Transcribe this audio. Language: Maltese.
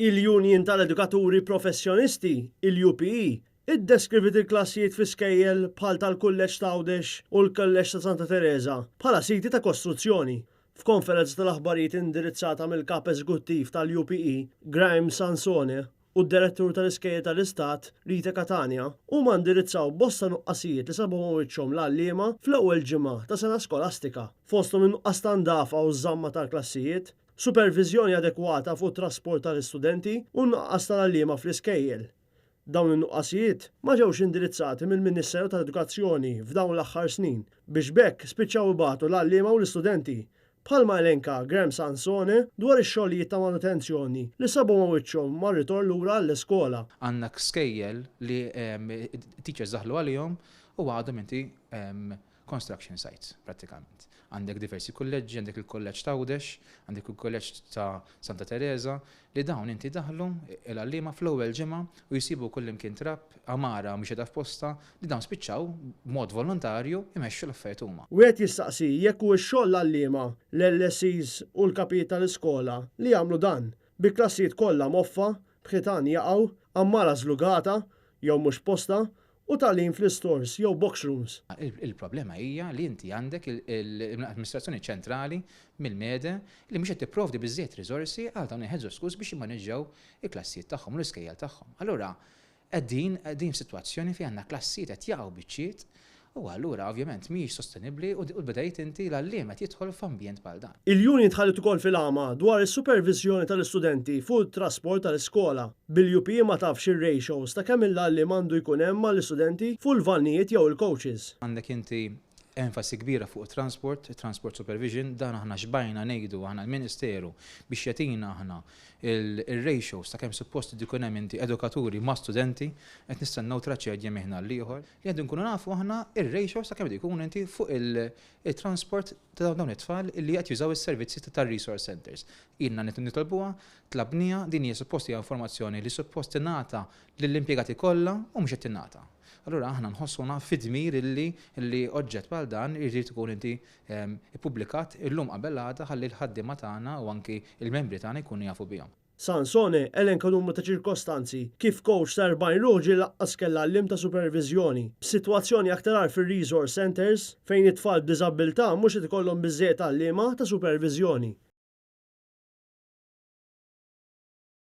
Il-Union tal-Edukaturi Professjonisti, il-UPE, iddeskrivit il-klassijiet fi skejjel bħal tal-Kulleġġ ta' Għawdex u l-Kulleġġ ta' Santa Teresa bħala siti ta' kostruzzjoni. F'konferenza tal-aħbarijiet indirizzata mill-kap eżekuttiv tal-UPE, Graham Sansone, u d-direttur tal-iskejjel tal-Istat, Rita Catania, huma ndirizzaw bosta nuqqasijiet li sabu wiċċhom l-għalliema fl-ewwel ġimgħa ta' sena skolastika. Fosthom in-nuqqas ta' ndafa u żamma tal-klassijiet, supervizjoni adekwata fuq trasport tal-istudenti u nuqqas tal-għalliema fl-iskejjel. Dawn in-nuqqasijiet ma ġewx indirizzati mill-Ministeru tal-Edukazzjoni f'dawn l-aħħar snin biex bekk spiċċaw ibatu l-għalliema u l-istudenti. Bħalma elenka Graham Sansone dwar ix-xogħlijiet ta' manutenzjoni li sabu ma' wiċċhom ma' ritorn lura għall-iskola. Għandek skejjel li teachers daħlu għalihom u għadhom inti construction sites pratikament. Għandek diversi kolleġġi, għandek il-kolleġġ ta' Għawdex, għandek il-kolleġġ ta' Santa Teresa, li dawn inti daħlu il-għallima fl-ewwel ġimgħa u jisibu kullimkien trapp amara mhux qed f'posta li dawn spiċċaw b'mod volontarju jmexxu l-affarijiet huma. Wieħed jistaqsi jekk hu x-xogħol l-għalliema, l-LSEs u l-kapijiet tal-iskola li jagħmlu dan bi klassijiet kollha moffa, bħitan jaqgħu, ammara żlugata jew mhux posta u tagħlim fl-istores jew box rooms. Il-problema hija li inti għandek l-amministrazzjoni ċentrali mill-mede li mhux qed tipprovdi biżżejjed riżorsi għal dawn il-ħeġġu skus biex jimmaneġġjaw il-klassijiet tagħhom u l-iskejjel tagħhom. Allura qegħdin f'sitwazzjoni fejn għandna klassijiet qed jaqgħu biċċiet u allura ovvjament mhijiex sostenibbli u bdejt inti l-għalliem qed jidħol f'ambjent bħal dan. Il-Union tħallit ukoll fil-għama dwar is-supervizjoni tal-istudenti fuq it-trasport tal-iskola. Bil-UP ma tafx ir-ratios ta' kemm il-għalliem għandu jkun hemm mal-istudenti fuq il-vannijiet jew il-coaches. Għandek inti enfasi kbira fuq transport supervision, dan aħna xbajna ngħidu aħna l-Ministeru biex jagħtina aħna il-ratios ta' kemm suppost ikun hemm inti edukaturi ma' studenti qed nistennew traċċedja meħna l-ieħor li qed nkunu nafu aħna ir-ratios ta' kemm ikun inti fuq il-transport ta' dawn it-tfal li qed jużaw is-servizzi tar-resource centers. Ilna nitolbuha, tlabnija, din hija suppost hija informazzjoni li suppost tingħata lill-impjegati kollha u mhux qed tingħata. Allura aħna nħossuna fid-dmir illi oġġett bħal dan irid ikun inti ippubblikat illum qabel għada ħalli l-ħaddiema tagħna u anki il-membri tagħna jkunu jafu bihom. Sansone elenka numru ta' ċirkostanzi kif coach ta' 40 roġi laqqas kellha għallim ta' supervizjoni. B'sitwazzjoni aktar fir-resource centers fejn it-tfal b'diżabilità mhux qed ikollhom biżżejjed għalliema ta' supervizjoni.